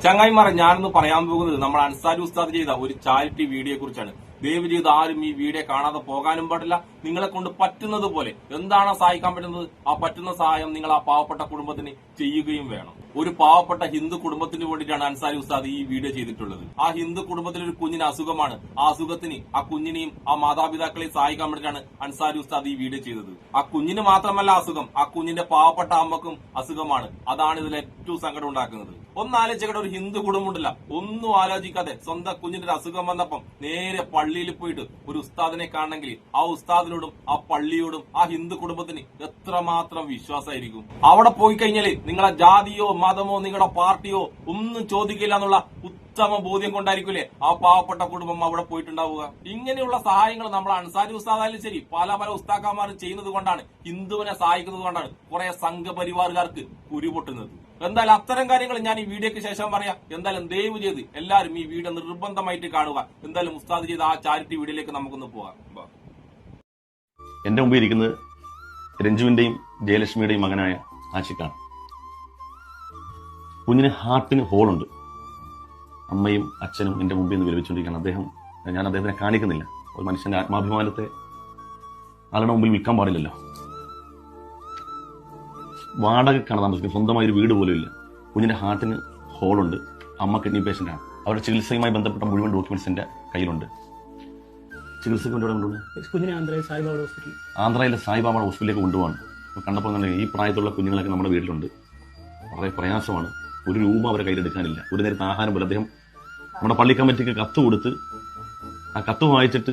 ചങ്ങായിമാരെ, ഞാനിന്ന് പറയാൻ പോകുന്നത് നമ്മൾ അൻസാരി ഉസ്താദ് ചെയ്ത ഒരു ചാരിറ്റി വീഡിയോയെ കുറിച്ചാണ്. ദയവ് ചെയ്ത് ആരും ഈ വീഡിയോ കാണാതെ പോകാനും പാടില്ല. നിങ്ങളെ കൊണ്ട് പറ്റുന്നത് പോലെ എന്താണ് സഹായിക്കാൻ പറ്റുന്നത്, ആ പറ്റുന്ന സഹായം നിങ്ങൾ ആ പാവപ്പെട്ട കുടുംബത്തിന് ചെയ്യുകയും വേണം. ഒരു പാവപ്പെട്ട ഹിന്ദു കുടുംബത്തിന് വേണ്ടിയിട്ടാണ് അൻസാരി ഉസ്താദ് ഈ വീഡിയോ ചെയ്തിട്ടുള്ളത്. ആ ഹിന്ദു കുടുംബത്തിലെ ഒരു കുഞ്ഞിന് അസുഖമാണ്. ആ അസുഖത്തിന് ആ കുഞ്ഞിനെയും ആ മാതാപിതാക്കളെയും സഹായിക്കാൻ വേണ്ടിയിട്ടാണ് അൻസാരി ഉസ്താദ് ഈ വീഡിയോ ചെയ്തത്. ആ കുഞ്ഞിന് മാത്രമല്ല അസുഖം, ആ കുഞ്ഞിന്റെ പാവപ്പെട്ട അമ്മക്കും അസുഖമാണ്. അതാണ് ഇതിൽ ഏറ്റവും സങ്കടം ഉണ്ടാക്കുന്നത്. ഒന്നാലോചിക്കട്ടെ, ഒരു ഹിന്ദു കുടുംബമുണ്ടല്ല, ഒന്നും ആലോചിക്കാതെ സ്വന്തം കുഞ്ഞിന്റെ ഒരു അസുഖം വന്നപ്പം നേരെ പള്ളിയിൽ പോയിട്ട് ഒരു ഉസ്താദിനെ കാണണമെങ്കിൽ ആ ഉസ്താദിനോടും ആ പള്ളിയോടും ആ ഹിന്ദു കുടുംബത്തിന് എത്രമാത്രം വിശ്വാസമായിരിക്കും. അവിടെ പോയി കഴിഞ്ഞാല് നിങ്ങളെ ജാതിയോ മതമോ നിങ്ങളുടെ പാർട്ടിയോ ഒന്നും ചോദിക്കില്ല എന്നുള്ള ഉത്തമ ബോധ്യം കൊണ്ടായിരിക്കില്ലേ ആ പാവപ്പെട്ട കുടുംബം അവിടെ പോയിട്ടുണ്ടാവുക. ഇങ്ങനെയുള്ള സഹായങ്ങൾ നമ്മൾ അൻസാരി ഉസ്താദായാലും ശരി പല ഉസ്താക്കന്മാരും ചെയ്യുന്നത് കൊണ്ടാണ്, ഹിന്ദുവിനെ സഹായിക്കുന്നത് കൊണ്ടാണ് കുറെ സംഘപരിവാറുകാർക്ക് കുരുപൊട്ടുന്നത്. എന്തായാലും അത്തരം കാര്യങ്ങൾ ഞാൻ ഈ വീഡിയോക്ക് ശേഷം പറയാം. എന്തായാലും ദയവ് ചെയ്ത് എല്ലാവരും ഈ വീഡിയോ നിർബന്ധമായിട്ട് കാണുക. എന്തായാലും ഉസ്താദ് ചെയ്ത ആ ചാരിറ്റി വീഡിയോയിലേക്ക് നമുക്കൊന്ന് പോകാം. എന്റെ മുമ്പിൽ ഇരിക്കുന്നത് രഞ്ജുവിന്റെയും ജയലക്ഷ്മിയുടെയും മകനായ ആഷിഖാണ്. കുഞ്ഞിന് ഹാർട്ടിന് ഹോളുണ്ട്. അമ്മയും അച്ഛനും എന്റെ മുമ്പിൽ നിന്ന് വിലപിച്ചുകൊണ്ടിരിക്കുകയാണ്. ഞാൻ അദ്ദേഹത്തിനെ കാണിക്കുന്നില്ല. ഒരു മനുഷ്യന്റെ ആത്മാഭിമാനത്തെ ആളുടെ മുമ്പിൽ വിൽക്കാൻ പാടില്ലല്ലോ. വാടകയ്ക്കാണ് താമസിക്കുന്നത്, സ്വന്തമായ ഒരു വീട് പോലും ഇല്ല. കുഞ്ഞിന്റെ ഹാർട്ടിന് ഹോളുണ്ട്. അമ്മ കിഡ്നി പേഷ്യന്റാണ്. അവരുടെ ചികിത്സയുമായി ബന്ധപ്പെട്ട മുഴുവൻ ഡോക്യുമെന്റ്സ് എന്റെ കയ്യിലുണ്ട്. ചികിത്സയ്ക്ക് കുഞ്ഞിനെ ആന്ധ്രയിലെ സായിബാബ ഹോസ്പിറ്റലിലേക്ക് കൊണ്ടുപോകാൻ കണ്ടപ്പോൾ തന്നെ ഈ പ്രായത്തിലുള്ള കുഞ്ഞുങ്ങളൊക്കെ നമ്മുടെ വീട്ടിലുണ്ട്. വളരെ പ്രയാസമാണ്. ഒരു രൂപ അവരെ കയ്യിലെടുക്കാനില്ല. ഒരു നേരത്തെ ആഹാരം പോലെ അദ്ദേഹം നമ്മുടെ പള്ളി കമ്മിറ്റിക്ക് കത്ത് കൊടുത്ത് ആ കത്ത് വായിച്ചിട്ട്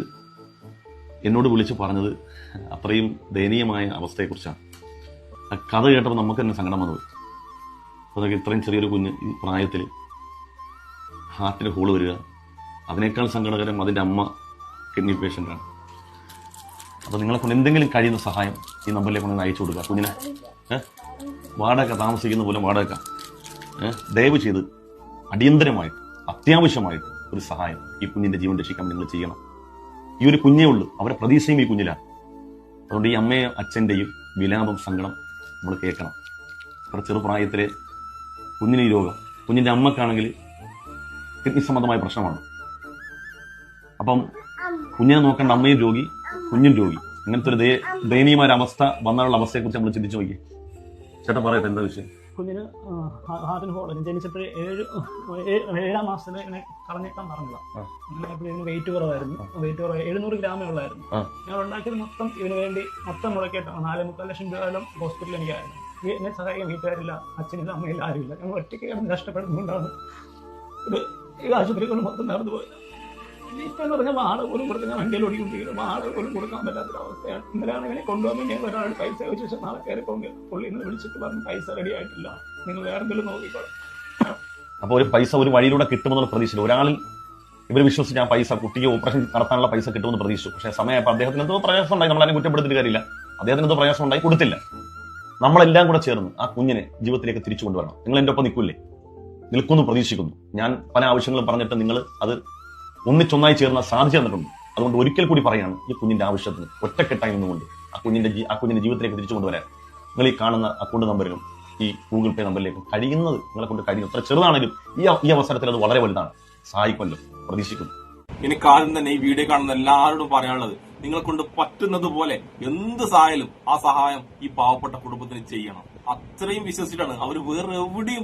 എന്നോട് വിളിച്ച് പറഞ്ഞത് അത്രയും ദയനീയമായ അവസ്ഥയെക്കുറിച്ചാണ്. ആ കഥ കേട്ടപ്പോൾ നമുക്ക് തന്നെ സങ്കടം വന്നത്. അതൊക്കെ ഇത്രയും ചെറിയൊരു കുഞ്ഞ് ഈ പ്രായത്തിൽ ഹാർട്ടിന് ഹോള് വരിക, അതിനേക്കാൾ സങ്കടകരം അതിൻ്റെ അമ്മ കിഡ്നി പേഷ്യൻ്റാണ്. അപ്പോൾ നിങ്ങളെ കൊണ്ട് എന്തെങ്കിലും കഴിയുന്ന സഹായം ഈ നമ്പറിലേക്ക് കൊണ്ട് അയച്ചു കൊടുക്കുക. കുഞ്ഞിനെ വാടക താമസിക്കുന്ന പോലെ വാടക ദയവ് ചെയ്ത് അടിയന്തരമായിട്ട് അത്യാവശ്യമായിട്ട് ഒരു സഹായം ഈ കുഞ്ഞിന്റെ ജീവൻ രക്ഷിക്കാൻ നിങ്ങൾ ചെയ്യണം. ഈ ഒരു കുഞ്ഞേ ഉള്ളൂ, അവരെ പ്രതീക്ഷയും ഈ കുഞ്ഞിലാണ്. അതുകൊണ്ട് ഈ അമ്മയും അച്ഛൻ്റെയും വിലാപം സങ്കടം നമ്മൾ കേൾക്കണം. അത്ര ചെറുപ്രായത്തിലെ കുഞ്ഞിന് ഈ രോഗം, കുഞ്ഞിന്റെ അമ്മക്കാണെങ്കിൽ കിഡ്നി സംബന്ധമായ പ്രശ്നമാണ്. അപ്പം കുഞ്ഞിനെ നോക്കേണ്ട അമ്മയും രോഗി, കുഞ്ഞും രോഗി. ഇങ്ങനത്തെ ഒരു ദയനീയമായ അവസ്ഥ വന്നാലുള്ള അവസ്ഥയെക്കുറിച്ച് നമ്മൾ ചിന്തിച്ചു നോക്കി. ചേട്ടാ പറയട്ടെ, എന്താ വിഷയം? കുഞ്ഞിന് ഹാർട്ടിന് ഹോൾ ജനിച്ചപ്പോൾ 7 മാസത്തിൽ ഇങ്ങനെ കളഞ്ഞേക്കാൻ പറഞ്ഞില്ല. ഇതിന് വെയിറ്റ് കുറവായിരുന്നു. 700 ഗ്രാമേ ഉള്ളായിരുന്നു. ഞാൻ ഉണ്ടാക്കിയത് മൊത്തം ഇതിനു വേണ്ടി മൊത്തം മുടക്കിയിട്ട് 4.25 ലക്ഷം രൂപയോളം ഹോസ്പിറ്റലിൽ എനിക്കായിരുന്നു. എന്നെ സഹായിക്കാൻ വീട്ടുകാരില്ല, അച്ഛനില്ല, അമ്മയില്ല, ആരുമില്ല. ഞങ്ങൾ ഒറ്റയ്ക്ക് കിടന്ന് കഷ്ടപ്പെടുന്നതുകൊണ്ടാണ് ഈ ആശുപത്രികൾ മൊത്തം നടന്നു പോയത്. ഇപ്പം പറഞ്ഞാൽ വാടക പോലും കൊടുക്കാൻ ഞാൻ വണ്ടിയിൽ ഓടിക്കൊണ്ടിരിക്കുന്നു. വാടക പോലും കൊടുക്കാൻ പറ്റാത്തൊരവസ്ഥയാണ്. ഇന്നലെയാണ് ഇങ്ങനെ കൊണ്ടുവന്ന് ഞാൻ ഒരാൾ പൈസ ചോദിച്ച ശേഷം നാളെ കയറിപ്പോൾ പുള്ളി ഇന്ന് വിളിച്ചിട്ട് പറഞ്ഞു പൈസ റെഡി ആയിട്ടില്ല, നിങ്ങൾ വേറെ എന്തെങ്കിലും നോക്കിക്കോളാം. അപ്പോൾ ഒരു പൈസ ഒരു വഴിയിലൂടെ കിട്ടുമെന്നുള്ള പ്രതീക്ഷ ഒരാളിൽ ഇവർ വിശ്വസിച്ച് ഞാൻ പൈസ കുട്ടിക്ക് ഓപ്പറേഷൻ നടത്താനുള്ള പൈസ കിട്ടുമെന്ന് പ്രതീക്ഷിച്ചു. പക്ഷേ സമയപ്പോൾ അദ്ദേഹത്തിന് എന്തോ പ്രയാസം ഉണ്ടായി. നമ്മളതിനെ കുറ്റപ്പെടുത്തിയിട്ട് കാര്യമില്ല. അദ്ദേഹത്തിന് എന്തോ പ്രയാസം ഉണ്ടായി, കൊടുത്തില്ല. നമ്മളെല്ലാം കൂടെ ചേർന്ന് ആ കുഞ്ഞിനെ ജീവിതത്തിലേക്ക് തിരിച്ചു കൊണ്ടുവരണം. നിങ്ങൾ എൻ്റെ ഒപ്പം നിൽക്കില്ലേ? നിൽക്കുന്നു, പ്രതീക്ഷിക്കുന്നു. ഞാൻ പല ആവശ്യങ്ങളും പറഞ്ഞിട്ട് നിങ്ങൾ അത് ഒന്നിച്ചൊന്നായി ചേർന്ന് സാധിച്ചു തന്നിട്ടുണ്ട്. അതുകൊണ്ട് ഒരിക്കൽ കൂടി പറയാണ്, ഈ കുഞ്ഞിന്റെ ആവശ്യത്തിന് ഒറ്റക്കെട്ടായി നിന്നുകൊണ്ട് ആ കുഞ്ഞിന്റെ ജീവിതത്തിലേക്ക് തിരിച്ചു കൊണ്ടുവരാൻ നിങ്ങൾ ഈ കാണുന്ന അക്കൗണ്ട് നമ്പറിലും ഈ ഗൂഗിൾ പേ നമ്പറിലേക്കും കഴിയുന്നത് നിങ്ങളെ കൊണ്ട് കഴിയുന്നു. അത്ര ചെറുതാണെങ്കിലും ഈ അവസരത്തിൽ അത് വളരെ വലുതാണ്. സഹായിക്കുമല്ലോ, പ്രതീക്ഷിക്കുന്നു. എനിക്ക് ആദ്യം തന്നെ ഈ വീഡിയോ കാണുന്ന എല്ലാവരോടും പറയാനുള്ളത്, നിങ്ങളെ കൊണ്ട് പറ്റുന്നത് പോലെ എന്ത് സഹായം ആ സഹായം ഈ പാവപ്പെട്ട കുടുംബത്തിന് ചെയ്യണം. അത്രയും വിശ്വസിച്ചിട്ടാണ് അവർ വേറെ എവിടെയും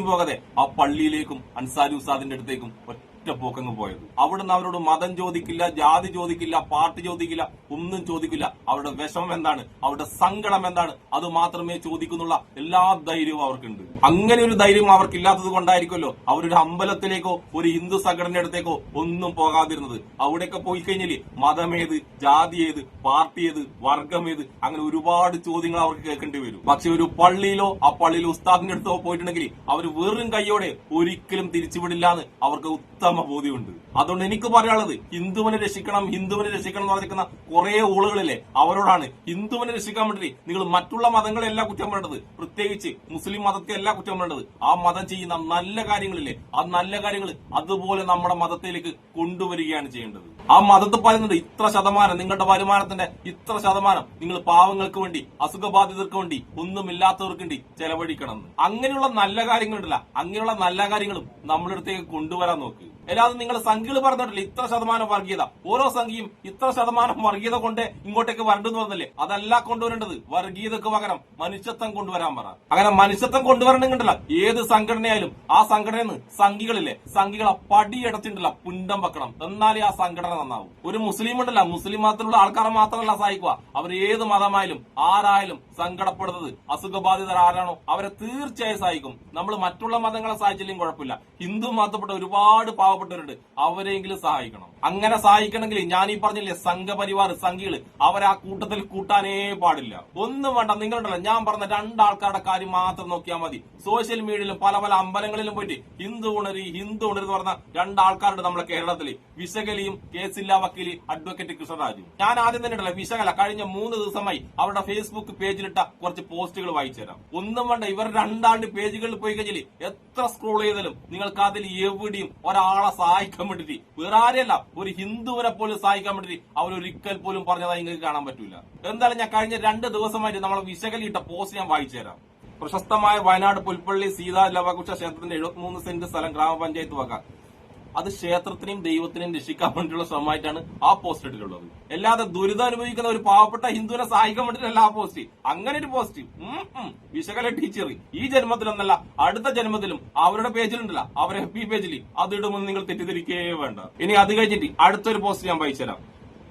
പോകാതെ ആ പള്ളിയിലേക്കും അൻസാരി ഉസ്താദിന്റെ അടുത്തേക്കും പോക്കങ്ങ് പോയത്. അവിടുന്ന് അവരോട് മതം ചോദിക്കില്ല, ജാതി ചോദിക്കില്ല, പാർട്ടി ചോദിക്കില്ല, ഒന്നും ചോദിക്കില്ല. അവരുടെ വിഷമം എന്താണ്, അവരുടെ സങ്കടം എന്താണ്, അത് മാത്രമേ ചോദിക്കുന്നുള്ള എല്ലാ ധൈര്യവും അവർക്കുണ്ട്. അങ്ങനെ ഒരു ധൈര്യം അവർക്കില്ലാത്തത് കൊണ്ടായിരിക്കുമല്ലോ അവരൊരു അമ്പലത്തിലേക്കോ ഒരു ഹിന്ദു സംഘടന അടുത്തേക്കോ ഒന്നും പോകാതിരുന്നത്. അവിടെയൊക്കെ പോയി കഴിഞ്ഞാല് മതമേത്, ജാതി ഏത്, പാർട്ടി ഏത്, വർഗമേത്, അങ്ങനെ ഒരുപാട് ചോദ്യങ്ങൾ അവർക്ക് കേൾക്കേണ്ടി വരും. പക്ഷെ ഒരു പള്ളിയിലോ ആ പള്ളിയിലോ ഉസ്താദിന്റെ അടുത്തോ പോയിട്ടുണ്ടെങ്കിൽ അവർ വെറും കൈയോടെ ഒരിക്കലും തിരിച്ചുവിടില്ലാന്ന് അവർക്ക് ഉത്തമ ഉത്തമ ബോധ്യമുണ്ട്. അതുകൊണ്ട് എനിക്ക് പറയാനുള്ളത് ഹിന്ദുവിനെ രക്ഷിക്കണം എന്ന് പറഞ്ഞിരിക്കുന്ന കുറെ ഊളുകളില്ലേ, അവരോടാണ് ഹിന്ദുവിനെ രക്ഷിക്കാൻ വേണ്ടി നിങ്ങൾ മറ്റുള്ള മതങ്ങളെല്ലാം കുറ്റം പറയേണ്ടത്, പ്രത്യേകിച്ച് മുസ്ലിം മതത്തെ അല്ല കുറ്റം പറയേണ്ടത്. ആ മതം ചെയ്യുന്ന നല്ല കാര്യങ്ങളില്ലേ, ആ നല്ല കാര്യങ്ങൾ അതുപോലെ നമ്മുടെ മതത്തിലേക്ക് കൊണ്ടുവരികയാണ് ചെയ്യേണ്ടത്. ആ മതത്തിൽ പറയുന്നുണ്ട് ഇത്ര ശതമാനം നിങ്ങളുടെ വരുമാനത്തിന്റെ ഇത്ര ശതമാനം നിങ്ങൾ പാവങ്ങൾക്ക് വേണ്ടി, അസുഖബാധിതർക്ക് വേണ്ടി, ഒന്നുമില്ലാത്തവർക്ക് വേണ്ടി ചെലവഴിക്കണം. അങ്ങനെയുള്ള നല്ല കാര്യങ്ങളുണ്ടല്ല, അങ്ങനെയുള്ള നല്ല കാര്യങ്ങളും നമ്മുടെ അടുത്തേക്ക് കൊണ്ടുവരാൻ നോക്ക്. അല്ലാതെ നിങ്ങൾ സംഖ്യകൾ പറഞ്ഞിട്ടില്ല ഇത്ര ശതമാനം വർഗീയത, ഓരോ സംഖ്യയും ഇത്ര ശതമാനം വർഗീയത കൊണ്ട് ഇങ്ങോട്ടേക്ക് വരണ്ടെന്ന് പറഞ്ഞല്ലേ, അതല്ല കൊണ്ടുവരേണ്ടത്. വർഗീയതക്ക് പകരം മനുഷ്യത്വം കൊണ്ടുവരാൻ പറ. അങ്ങനെ മനുഷ്യത്വം കൊണ്ടുവരണമെങ്കിലല്ല ഏത് സംഘടനയായാലും ആ സംഘടനയെന്ന് സംഘികളില്ലേ, സംഘികളെ പടിയടച്ചിട്ടുണ്ടല്ല പുണ്ടം വെക്കണം, എന്നാലേ ആ സംഘടന നന്നാവും. ഒരു മുസ്ലിം ഉണ്ടല്ല, മുസ്ലിം മതത്തിലുള്ള ആൾക്കാരെ മാത്രമല്ല സഹായിക്കുക, അവർ ഏത് മതമായാലും ആരായാലും സങ്കടപ്പെടുന്നത് അസുഖബാധിതർ ആരാണോ അവരെ തീർച്ചയായും സഹായിക്കും. നമ്മൾ മറ്റുള്ള മതങ്ങളെ സഹായിച്ചില്ലെങ്കിൽ കുഴപ്പമില്ല, ഹിന്ദു മതപ്പെട്ട ഒരുപാട് പാവപ്പെട്ടവരുണ്ട്, അവരെങ്കിലും സഹായിക്കണം. അങ്ങനെ സഹായിക്കണമെങ്കിൽ ഞാൻ ഈ പറഞ്ഞില്ലേ സംഘപരിവാർ സംഘികള്, അവരെ ആ കൂട്ടത്തിൽ കൂട്ടാനേ പാടില്ല. ഒന്നും വേണ്ട, നിങ്ങളുണ്ടല്ലോ ഞാൻ പറഞ്ഞ രണ്ടാൾക്കാരുടെ കാര്യം മാത്രം നോക്കിയാൽ മതി. സോഷ്യൽ മീഡിയയിലും പല പല അമ്പലങ്ങളിലും പോയിട്ട് ഹിന്ദു ഉണരി എന്ന് പറഞ്ഞ രണ്ടാൾക്കാരുണ്ട് നമ്മുടെ കേരളത്തിൽ, വിശകലിയും കേസില്ല വക്കീലി അഡ്വക്കേറ്റ് കൃഷ്ണരാജും. ഞാൻ ആദ്യം തന്നെ ഉണ്ടല്ലോ വിശകല കഴിഞ്ഞ 3 ദിവസമായി അവരുടെ ഫേസ്ബുക്ക് പേജിലിട്ട കുറച്ച് പോസ്റ്റുകൾ വായിച്ചു തരാം. ഒന്നും വേണ്ട, ഇവർ രണ്ടാളുടെ പേജുകളിൽ പോയി കഴിഞ്ഞാൽ എത്ര സ്ക്രോൾ ചെയ്താലും നിങ്ങൾക്ക് അതിൽ എവിടെയും ഒരാളെ സഹായിക്കാൻ വേണ്ടിട്ട്, വേറെ ആരെയല്ല ഒരു ഹിന്ദുവിനെ പോലും സഹായിക്കാൻ വേണ്ടിട്ട് അവരൊരിക്കൽ പോലും പറഞ്ഞതായി നിങ്ങൾക്ക് കാണാൻ പറ്റൂല. എന്തായാലും ഞാൻ കഴിഞ്ഞ 2 ദിവസമായിട്ട് നമ്മളെ വിശകലിട്ട പോസ്റ്റ് ഞാൻ വായിച്ചു തരാം. പ്രശസ്തമായ വയനാട് പുൽപ്പള്ളി സീതാ ലവകുശ ക്ഷേത്രത്തിന്റെ 73 സെന്റ് സ്ഥലം ഗ്രാമപഞ്ചായത്ത് വക, അത് ക്ഷേത്രത്തിനെയും ദൈവത്തിനെയും രക്ഷിക്കാൻ വേണ്ടിയുള്ള ശ്രമമായിട്ടാണ് ആ പോസ്റ്റ് ഇട്ടിട്ടുള്ളത്. അല്ലാതെ ദുരിതം അനുഭവിക്കുന്ന ഒരു പാവപ്പെട്ട ഹിന്ദുവിനെ സഹായിക്കാൻ വേണ്ടിയിട്ടല്ല ആ പോസ്റ്റ്. അങ്ങനെ ഒരു പോസ്റ്റ് വിശകല ടീച്ചർ ഈ ജന്മത്തിലൊന്നല്ല അടുത്ത ജന്മത്തിലും അവരുടെ പേജിലുണ്ടല്ല, അവരുടെ FB പേജിൽ അത് ഇടുമെന്ന് നിങ്ങൾ തെറ്റിദ്ധരിക്കേ വേണ്ട. ഇനി അത് കഴിഞ്ഞിട്ട് അടുത്തൊരു പോസ്റ്റ് ഞാൻ വായിച്ചുതരാം.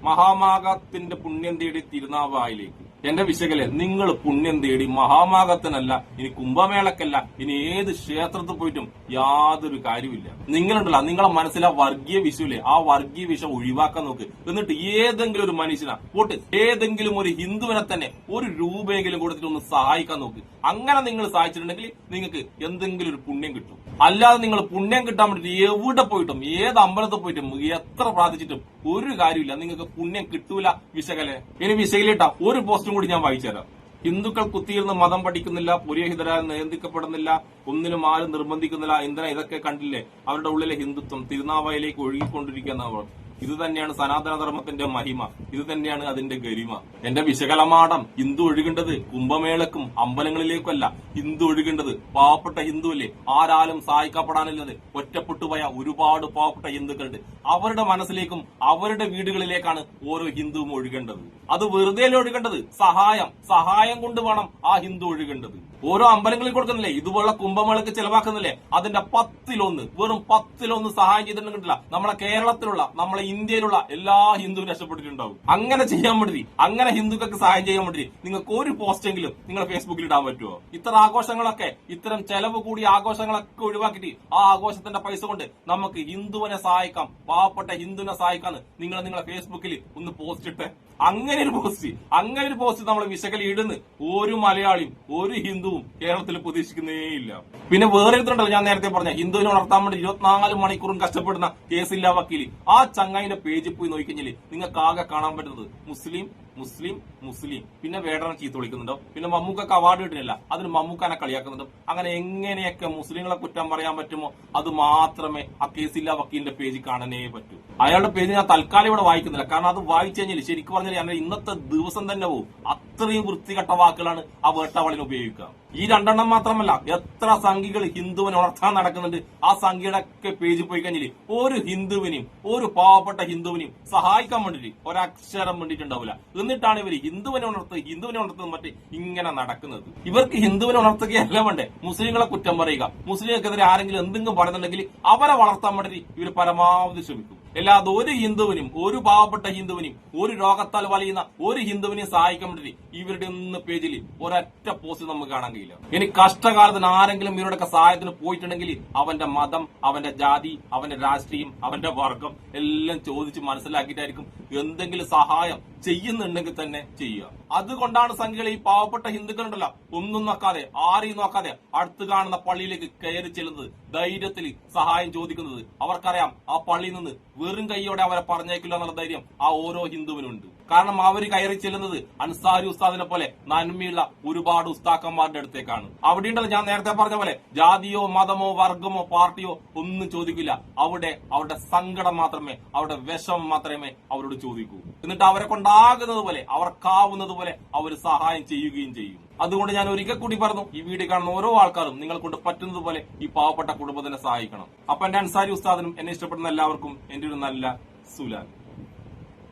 മഹാമാഘത്തിന്റെ പുണ്യം തേടി തിരുനാവായിലേക്ക്. എന്റെ വിശകലെ, നിങ്ങൾ പുണ്യം തേടി മഹാമാഘത്തിനല്ല, ഇനി കുംഭമേളക്കല്ല, ഇനി ഏത് ക്ഷേത്രത്തിൽ പോയിട്ടും യാതൊരു കാര്യമില്ല. നിങ്ങളുണ്ടല്ല നിങ്ങളെ മനസ്സിൽ ആ വർഗീയ വിഷയമില്ലേ, ആ വർഗീയ വിഷം ഒഴിവാക്കാൻ നോക്ക്. എന്നിട്ട് ഏതെങ്കിലും ഒരു മനുഷ്യനെ പോട്ട് ഏതെങ്കിലും ഒരു ഹിന്ദുവിനെ തന്നെ ഒരു രൂപയെങ്കിലും കൊടുത്തിട്ട് ഒന്ന് സഹായിക്കാൻ നോക്ക്. അങ്ങനെ നിങ്ങൾ സഹായിച്ചിട്ടുണ്ടെങ്കിൽ നിങ്ങൾക്ക് എന്തെങ്കിലും ഒരു പുണ്യം കിട്ടും. അല്ലാതെ നിങ്ങൾ പുണ്യം കിട്ടാൻ വേണ്ടിട്ട് എവിടെ പോയിട്ടും ഏത് അമ്പലത്തിൽ പോയിട്ടും എത്ര പ്രാർത്ഥിച്ചിട്ടും ഒരു കാര്യമില്ല, നിങ്ങൾക്ക് പുണ്യം കിട്ടൂല വിശകലെ. ഇനി വിശകലിട്ട ഒരു പോസ്റ്റും കൂടി ഞാൻ വായിച്ചു തരാം. ഹിന്ദുക്കൾ കുത്തിയിരുന്ന് മതം പഠിക്കുന്നില്ല, പുരോഹിതരാൽ നിയന്ത്രിക്കപ്പെടുന്നില്ല, ഒന്നിനും ആരും നിർബന്ധിക്കുന്നില്ല. എന്തിനാ ഇതൊക്കെ കണ്ടില്ലേ, അവരുടെ ഉള്ളിലെ ഹിന്ദുത്വം തിരുനാവായിലേക്ക് ഒഴുകിക്കൊണ്ടിരിക്കുന്ന ഇത് തന്നെയാണ് സനാതനധർമ്മത്തിന്റെ മഹിമ, ഇത് തന്നെയാണ് അതിന്റെ ഗരിമ. എന്റെ വിശകലമാടം ഹിന്ദു ഒഴുകേണ്ടത് കുംഭമേളക്കും അമ്പലങ്ങളിലേക്കല്ല, ഹിന്ദു ഒഴുകേണ്ടത് പാവപ്പെട്ട ഹിന്ദുവില്ലേ, ആരാലും സഹായിക്കപ്പെടാനില്ലത് ഒറ്റപ്പെട്ടുപോയ ഒരുപാട് പാവപ്പെട്ട ഹിന്ദുക്കളുണ്ട്, അവരുടെ മനസ്സിലേക്കും അവരുടെ വീടുകളിലേക്കാണ് ഓരോ ഹിന്ദുവും ഒഴുകേണ്ടത്. അത് വെറുതെ ഒഴുകേണ്ടത്, സഹായം കൊണ്ട് വേണം ആ ഹിന്ദു ഒഴുകേണ്ടത്. ഓരോ അമ്പലങ്ങളിൽ കൊടുക്കുന്നില്ലേ, ഇതുപോലുള്ള കുംഭമേളക്ക് ചെലവാക്കുന്നില്ലേ, അതിന്റെ 10-1 വെറും 10-1 സഹായം ചെയ്തിട്ടുണ്ടെങ്കില്ല നമ്മളെ കേരളത്തിലുള്ള നമ്മളെ ഇന്ത്യയിലുള്ള എല്ലാ ഹിന്ദുവും രക്ഷപ്പെട്ടിട്ടുണ്ടാവും. അങ്ങനെ ചെയ്യാൻ വേണ്ടി, അങ്ങനെ ഹിന്ദുക്കൾക്ക് സഹായം ചെയ്യാൻ വേണ്ടി നിങ്ങൾക്ക് ഒരു പോസ്റ്റെങ്കിലും നിങ്ങളെ ഫേസ്ബുക്കിൽ ഇടാൻ പറ്റുമോ? ഇത്തരം ആഘോഷങ്ങളൊക്കെ, ഇത്തരം ചെലവ് കൂടിയ ആഘോഷങ്ങളൊക്കെ ഒഴിവാക്കിയിട്ട് ആ ആഘോഷത്തിന്റെ പൈസ കൊണ്ട് നമുക്ക് ഹിന്ദുവിനെ സഹായിക്കാം, പാവപ്പെട്ട ഹിന്ദുവിനെ സഹായിക്കാന്ന് നിങ്ങളെ ഫേസ്ബുക്കിൽ ഒന്ന് പോസ്റ്റ് ഇട്ട്. അങ്ങനെ ഒരു പോസ്റ്റ് നമ്മൾ വിശകലി ഇടുന്ന് ഒരു മലയാളിയും ഒരു ഹിന്ദുവും കേരളത്തിൽ പ്രതീക്ഷിക്കുന്നേയില്ല. പിന്നെ വേറെ ഇതുണ്ടല്ലോ, ഞാൻ നേരത്തെ പറഞ്ഞ ഹിന്ദുവിനെ വളർത്താൻ വേണ്ടി 24 മണിക്കൂറും കഷ്ടപ്പെടുന്ന കേസില്ല വക്കീല്, ആ ചങ്ങായിന്റെ പേജിൽ പോയി നോക്കിക്കഴിഞ്ഞാൽ നിങ്ങൾക്ക് ആകെ കാണാൻ പറ്റുന്നത് മുസ്ലിം മുസ്ലിം മുസ്ലിം, പിന്നെ വേടനെ ചീത്ത വിളിക്കുന്നുണ്ടോ, പിന്നെ മമ്മൂക്കൊക്കെ അവാർഡ് കിട്ടുന്നില്ല അതിന് മമ്മൂക്കാനെ കളിയാക്കുന്നുണ്ടോ. അങ്ങനെ എങ്ങനെയൊക്കെ മുസ്ലിങ്ങളെ കുറ്റം പറയാൻ പറ്റുമോ അത് മാത്രമേ ആ കേസില്ല വക്കീലിന്റെ പേജിൽ കാണാനേ പറ്റൂ. അയാളുടെ പേജ് ഞാൻ തൽക്കാലം ഇവിടെ വായിക്കുന്നില്ല, കാരണം അത് വായിച്ചു കഴിഞ്ഞാൽ ശരിക്കും പറഞ്ഞാൽ ഞാൻ ഇന്നത്തെ ദിവസം തന്നെ പോകും. അത്രയും വൃത്തികെട്ട വാക്കുകളാണ് ആ വേട്ടവാളിന് ഉപയോഗിക്കുക. ഈ 2 എണ്ണം മാത്രമല്ല, എത്ര സംഘികൾ ഹിന്ദുവിനെ ഉണർത്താൻ നടക്കുന്നുണ്ട്. ആ സംഘിയുടെ ഒക്കെ പേജിൽ പോയി കഴിഞ്ഞാൽ ഒരു ഹിന്ദുവിനെയും ഒരു പാവപ്പെട്ട ഹിന്ദുവിനെയും സഹായിക്കാൻ വേണ്ടിട്ട് ഒരക്ഷരം വേണ്ടിയിട്ടുണ്ടാവില്ല. എന്നിട്ടാണ് ഇവർ ഹിന്ദുവിനെ ഉണർത്തുന്നത് മറ്റേ ഇങ്ങനെ നടക്കുന്നത്. ഇവർക്ക് ഹിന്ദുവിനെ ഉണർത്തുകയല്ല വേണ്ടേ മുസ്ലിങ്ങളെ കുറ്റം പറയുക. മുസ്ലിങ്ങൾക്കെതിരെ ആരെങ്കിലും എന്തെങ്കിലും പറയുന്നുണ്ടെങ്കിൽ അവരെ വളർത്താൻ വേണ്ടി ഇവർ പരമാവധി ശ്രമിക്കും. അല്ലാതെ ഒരു ഹിന്ദുവിനും ഒരു പാവപ്പെട്ട ഹിന്ദുവിനും ഒരു രോഗത്താൽ വലയുന്ന ഒരു ഹിന്ദുവിനെയും സഹായിക്കാൻ വേണ്ടി ഇവരുടെ ഒന്ന് പേജിൽ ഒരൊറ്റ പോസ്റ്റ് നമുക്ക് കാണാൻ കഴിയില്ല. ഇനി കഷ്ടകാലത്തിന് ആരെങ്കിലും ഇവരുടെയൊക്കെ സഹായത്തിന് പോയിട്ടുണ്ടെങ്കിൽ അവന്റെ മതം, അവന്റെ ജാതി, അവന്റെ രാഷ്ട്രീയം, അവന്റെ വർഗം എല്ലാം ചോദിച്ച് മനസ്സിലാക്കിയിട്ടായിരിക്കും എന്തെങ്കിലും സഹായം ചെയ്യുന്നുണ്ടെങ്കിൽ തന്നെ ചെയ്യുക. അതുകൊണ്ടാണ് സംഖ്യകൾ ഈ പാവപ്പെട്ട ഹിന്ദുക്കളുണ്ടല്ലോ ഒന്നും നോക്കാതെ ആരെയും നോക്കാതെ അടുത്ത് കാണുന്ന പള്ളിയിലേക്ക് കയറി ചെല്ലുന്നത്, ധൈര്യത്തിൽ സഹായം ചോദിക്കുന്നത്. അവർക്കറിയാം ആ പള്ളിയിൽ നിന്ന് വെറും കൈയോടെ അവരെ പറഞ്ഞേക്കില്ല എന്നുള്ള ധൈര്യം ആ ഓരോ ഹിന്ദുവിനുണ്ട്. കാരണം അവര് കയറി ചെല്ലുന്നത് അൻസാരി ഉസ്താദിനെ പോലെ നന്മയുള്ള ഒരുപാട് ഉസ്താക്കന്മാരുടെ അടുത്തേക്കാണ്. അവിടെ ഉണ്ടല്ലോ ഞാൻ നേരത്തെ പറഞ്ഞ പോലെ ജാതിയോ മതമോ വർഗമോ പാർട്ടിയോ ഒന്നും ചോദിക്കില്ല. അവിടെ അവരുടെ സങ്കടം മാത്രമേ, അവരുടെ വിഷമം മാത്രമേ അവരോട് ചോദിക്കൂ. എന്നിട്ട് അവരെ കൊണ്ടാകുന്നത് പോലെ, അവർക്കാവുന്നത് പോലെ അവർ സഹായം ചെയ്യുകയും ചെയ്യും. അതുകൊണ്ട് ഞാൻ ഒരിക്കൽ കൂടി പറഞ്ഞു, ഈ വീഡിയോ കാണുന്ന ഓരോ ആൾക്കാരും നിങ്ങൾ കൊണ്ട് പറ്റുന്നത് പോലെ ഈ പാവപ്പെട്ട കുടുംബത്തിനെ സഹായിക്കണം. അപ്പൊ എന്റെ അൻസാരി ഉസ്താദിനും എന്നെ ഇഷ്ടപ്പെടുന്ന എല്ലാവർക്കും എന്റെ ഒരു നല്ല സുലാൻ.